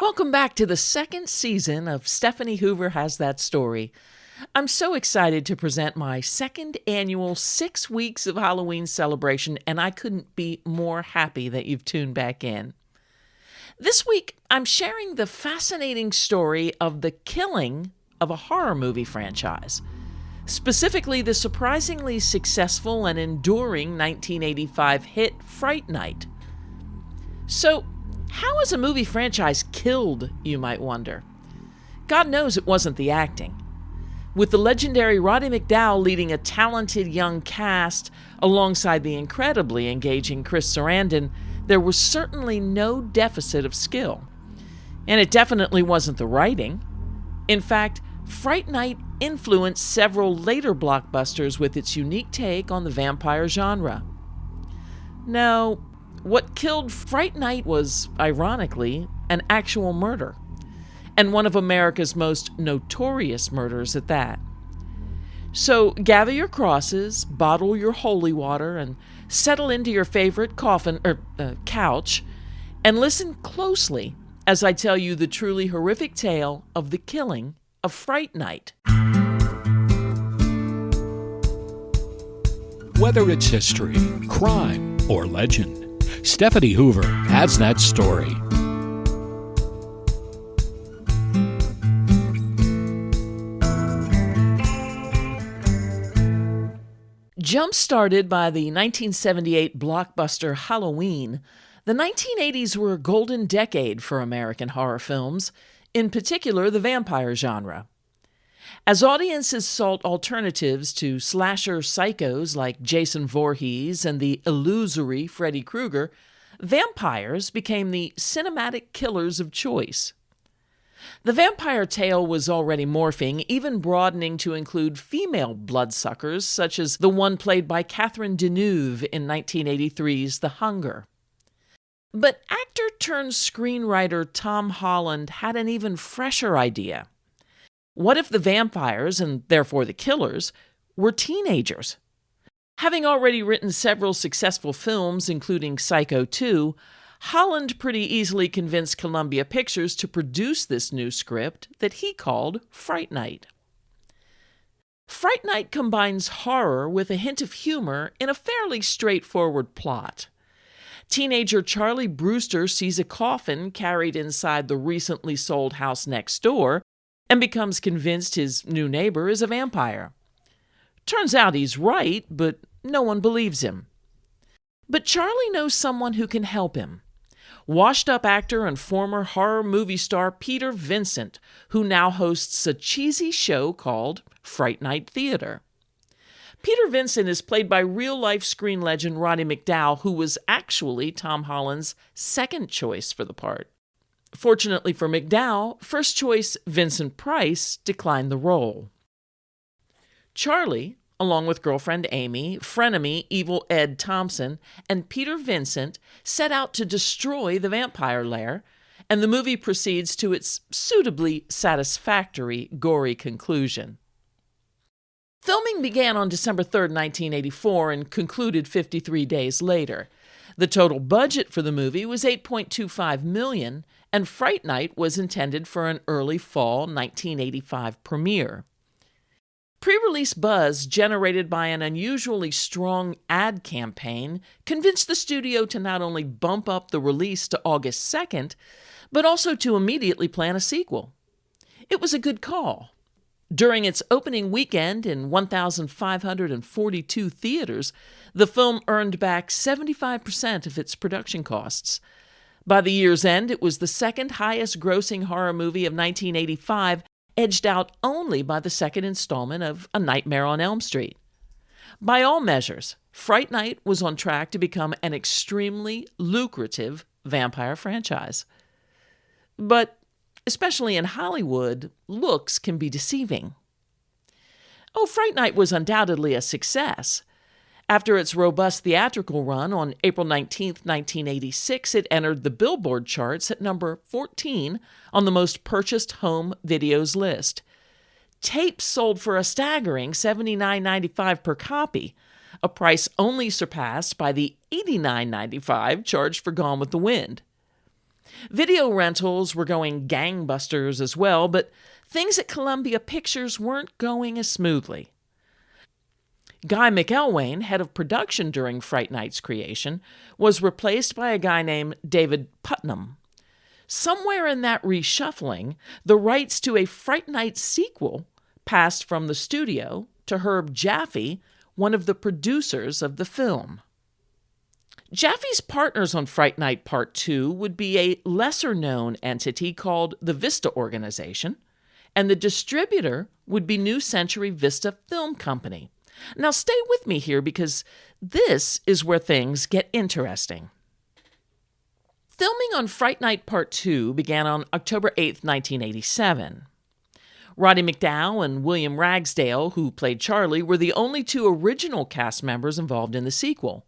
Welcome back to the second season of Stephanie Hoover Has That Story. I'm so excited to present my second annual 6 weeks of Halloween celebration, and I couldn't be more happy that you've tuned back in. This week, I'm sharing the fascinating story of the killing of a horror movie franchise, specifically the surprisingly successful and enduring 1985 hit Fright Night. So, how is a movie franchise killed, you might wonder? God knows it wasn't the acting. With the legendary Roddy McDowall leading a talented young cast alongside the incredibly engaging Chris Sarandon, there was certainly no deficit of skill. And it definitely wasn't the writing. In fact, Fright Night influenced several later blockbusters with its unique take on the vampire genre. No, what killed Fright Night was, ironically, an actual murder, and one of America's most notorious murders at that. So gather your crosses, bottle your holy water, and settle into your favorite couch, and listen closely as I tell you the truly horrific tale of the killing of Fright Night. Whether it's history, crime, or legend, Stephanie Hoover has that story. Jump-started by the 1978 blockbuster Halloween, the 1980s were a golden decade for American horror films, in particular the vampire genre. As audiences sought alternatives to slasher psychos like Jason Voorhees and the illusory Freddy Krueger, vampires became the cinematic killers of choice. The vampire tale was already morphing, even broadening to include female bloodsuckers, such as the one played by Catherine Deneuve in 1983's The Hunger. But actor-turned-screenwriter Tom Holland had an even fresher idea. What if the vampires, and therefore the killers, were teenagers? Having already written several successful films, including Psycho 2, Holland pretty easily convinced Columbia Pictures to produce this new script that he called Fright Night. Fright Night combines horror with a hint of humor in a fairly straightforward plot. Teenager Charlie Brewster sees a coffin carried inside the recently sold house next door and becomes convinced his new neighbor is a vampire. Turns out he's right, but no one believes him. But Charlie knows someone who can help him. Washed-up actor and former horror movie star Peter Vincent, who now hosts a cheesy show called Fright Night Theater. Peter Vincent is played by real-life screen legend Roddy McDowall, who was actually Tom Holland's second choice for the part. Fortunately for McDowall, first choice Vincent Price declined the role. Charlie, along with girlfriend Amy, frenemy Evil Ed Thompson, and Peter Vincent, set out to destroy the vampire lair, and the movie proceeds to its suitably satisfactory, gory conclusion. Filming began on December 3, 1984, and concluded 53 days later. The total budget for the movie was $8.25 million, and Fright Night was intended for an early fall 1985 premiere. Pre-release buzz generated by an unusually strong ad campaign convinced the studio to not only bump up the release to August 2nd, but also to immediately plan a sequel. It was a good call. During its opening weekend in 1,542 theaters, the film earned back 75% of its production costs. By the year's end, it was the second highest-grossing horror movie of 1985, edged out only by the second installment of A Nightmare on Elm Street. By all measures, Fright Night was on track to become an extremely lucrative vampire franchise. But, especially in Hollywood, looks can be deceiving. Oh, Fright Night was undoubtedly a success. After its robust theatrical run on April 19, 1986, it entered the Billboard charts at number 14 on the most purchased home videos list. Tapes sold for a staggering $79.95 per copy, a price only surpassed by the $89.95 charged for Gone with the Wind. Video rentals were going gangbusters as well, but things at Columbia Pictures weren't going as smoothly. Guy McElwain, head of production during Fright Night's creation, was replaced by a guy named David Putnam. Somewhere in that reshuffling, the rights to a Fright Night sequel passed from the studio to Herb Jaffe, one of the producers of the film. Jaffe's partners on Fright Night Part 2 would be a lesser-known entity called the Vista Organization, and the distributor would be New Century Vista Film Company. Now stay with me here because this is where things get interesting. Filming on Fright Night Part 2 began on October 8, 1987. Roddy McDowall and William Ragsdale, who played Charlie, were the only two original cast members involved in the sequel.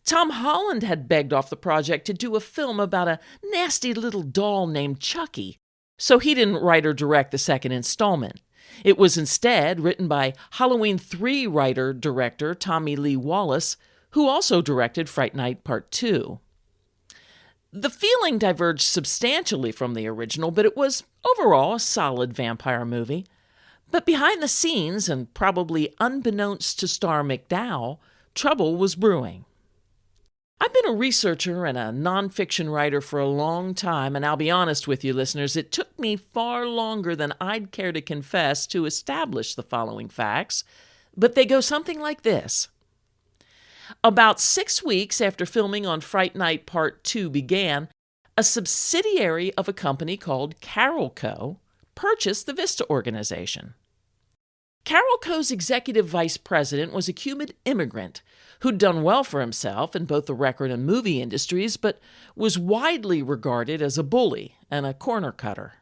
Tom Holland had begged off the project to do a film about a nasty little doll named Chucky, so he didn't write or direct the second installment. It was instead written by Halloween 3 writer-director Tommy Lee Wallace, who also directed Fright Night Part 2. The feeling diverged substantially from the original, but it was overall a solid vampire movie. But behind the scenes, and probably unbeknownst to star McDowall, trouble was brewing. I've been a researcher and a nonfiction writer for a long time, and I'll be honest with you, listeners, it took me far longer than I'd care to confess to establish the following facts, but they go something like this. About 6 weeks after filming on Fright Night Part 2 began, a subsidiary of a company called Carol Co. purchased the Vista Organization. Carol Co.'s executive vice president was a Cuban immigrant who'd done well for himself in both the record and movie industries, but was widely regarded as a bully and a corner cutter.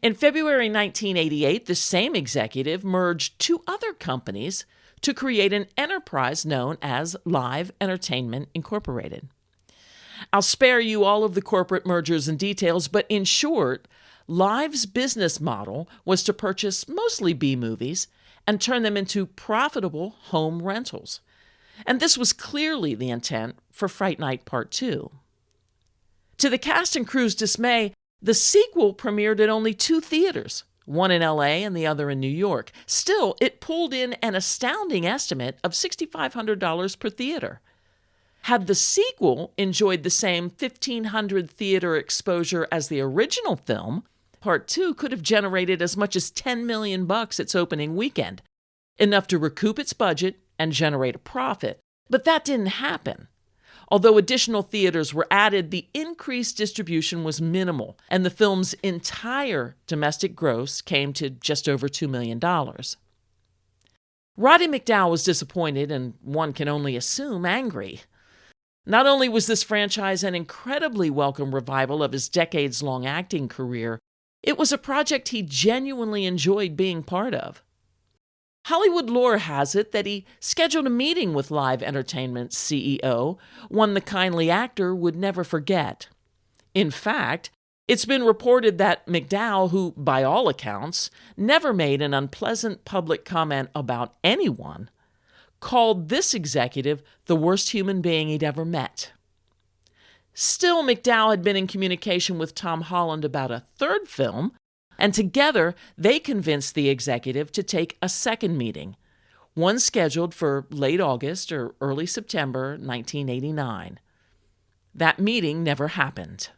In February 1988, the same executive merged two other companies to create an enterprise known as Live Entertainment Incorporated. I'll spare you all of the corporate mergers and details, but in short, Live's business model was to purchase mostly B-movies and turn them into profitable home rentals. And this was clearly the intent for Fright Night Part 2. To the cast and crew's dismay, the sequel premiered at only 2 theaters, one in LA and the other in New York. Still, it pulled in an astounding estimate of $6,500 per theater. Had the sequel enjoyed the same 1,500 theater exposure as the original film, Part 2 could have generated as much as $10 million its opening weekend, enough to recoup its budget and generate a profit. But that didn't happen. Although additional theaters were added, the increased distribution was minimal, and the film's entire domestic gross came to just over $2 million. Roddy McDowall was disappointed, and one can only assume angry. Not only was this franchise an incredibly welcome revival of his decades-long acting career, it was a project he genuinely enjoyed being part of. Hollywood lore has it that he scheduled a meeting with Live Entertainment's CEO, one the kindly actor would never forget. In fact, it's been reported that McDowall, who, by all accounts, never made an unpleasant public comment about anyone, called this executive the worst human being he'd ever met. Still, McDowall had been in communication with Tom Holland about a third film, and together they convinced the executive to take a second meeting, one scheduled for late August or early September 1989. That meeting never happened.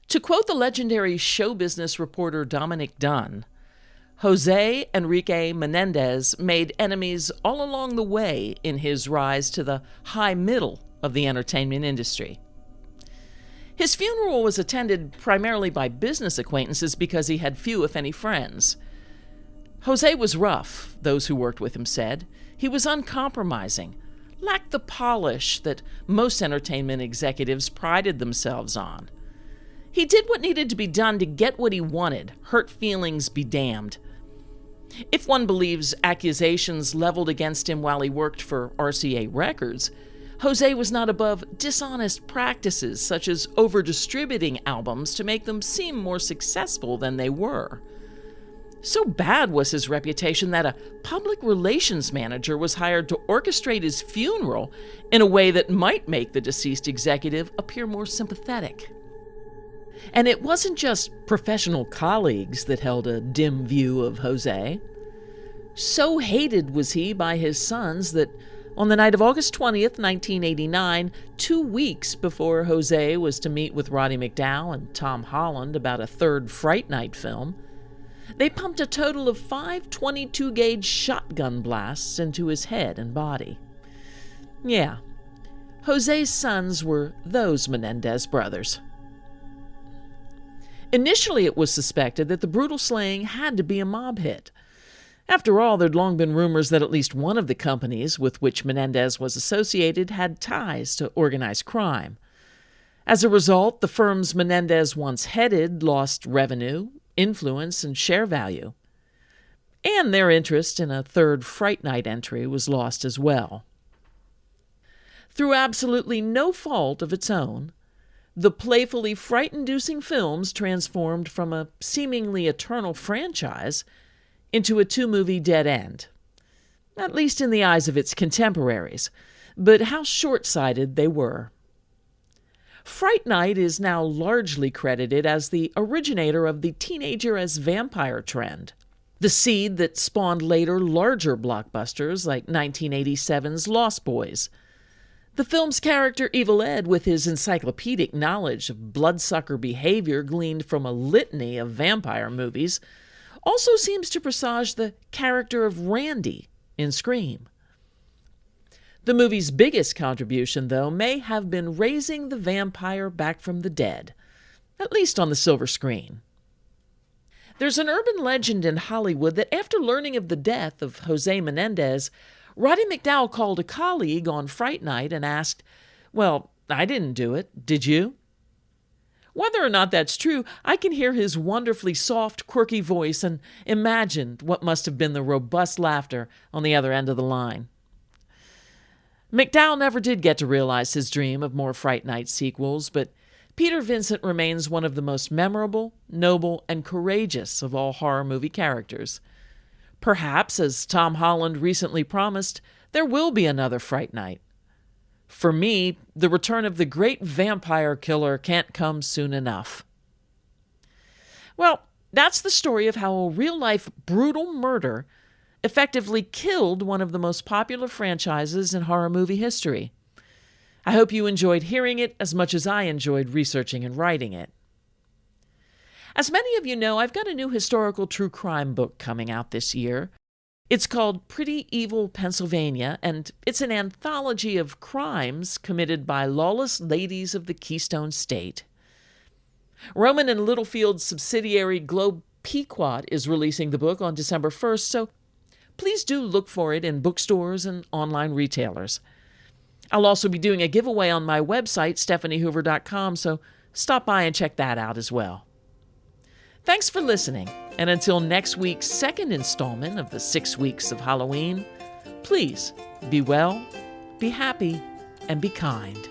To quote the legendary show business reporter Dominic Dunn, Jose Enrique Menendez made enemies all along the way in his rise to the high middle of the entertainment industry. His funeral was attended primarily by business acquaintances because he had few, if any, friends. Jose was rough, those who worked with him said. He was uncompromising, lacked the polish that most entertainment executives prided themselves on. He did what needed to be done to get what he wanted, hurt feelings be damned. If one believes accusations leveled against him while he worked for RCA Records, Jose was not above dishonest practices such as over-distributing albums to make them seem more successful than they were. So bad was his reputation that a public relations manager was hired to orchestrate his funeral in a way that might make the deceased executive appear more sympathetic. And it wasn't just professional colleagues that held a dim view of Jose. So hated was he by his sons that on the night of August 20th, 1989, 2 weeks before Jose was to meet with Roddy McDowall and Tom Holland about a third Fright Night film, they pumped a total of 5 22-gauge shotgun blasts into his head and body. Yeah, Jose's sons were those Menendez brothers. Initially, it was suspected that the brutal slaying had to be a mob hit. After all, there'd long been rumors that at least one of the companies with which Menendez was associated had ties to organized crime. As a result, the firms Menendez once headed lost revenue, influence, and share value. And their interest in a third Fright Night entry was lost as well. Through absolutely no fault of its own, the playfully fright-inducing films transformed from a seemingly eternal franchise into a 2-movie dead end, at least in the eyes of its contemporaries, but how short-sighted they were. Fright Night is now largely credited as the originator of the teenager as vampire trend, the seed that spawned later larger blockbusters like 1987's Lost Boys. The film's character Evil Ed, with his encyclopedic knowledge of bloodsucker behavior gleaned from a litany of vampire movies, also seems to presage the character of Randy in Scream. The movie's biggest contribution, though, may have been raising the vampire back from the dead, at least on the silver screen. There's an urban legend in Hollywood that after learning of the death of Jose Menendez, Roddy McDowall called a colleague on Fright Night and asked, "Well, I didn't do it. Did you?" Whether or not that's true, I can hear his wonderfully soft, quirky voice and imagine what must have been the robust laughter on the other end of the line. McDowall never did get to realize his dream of more Fright Night sequels, but Peter Vincent remains one of the most memorable, noble, and courageous of all horror movie characters. Perhaps, as Tom Holland recently promised, there will be another Fright Night. For me, the return of the great vampire killer can't come soon enough. Well, that's the story of how a real-life brutal murder effectively killed one of the most popular franchises in horror movie history. I hope you enjoyed hearing it as much as I enjoyed researching and writing it. As many of you know, I've got a new historical true crime book coming out this year. It's called Pretty Evil Pennsylvania, and it's an anthology of crimes committed by lawless ladies of the Keystone State. Roman and Littlefield's subsidiary Globe Pequot is releasing the book on December 1st, so please do look for it in bookstores and online retailers. I'll also be doing a giveaway on my website, stephaniehoover.com, so stop by and check that out as well. Thanks for listening, and until next week's second installment of the 6 Weeks of Halloween, please be well, be happy, and be kind.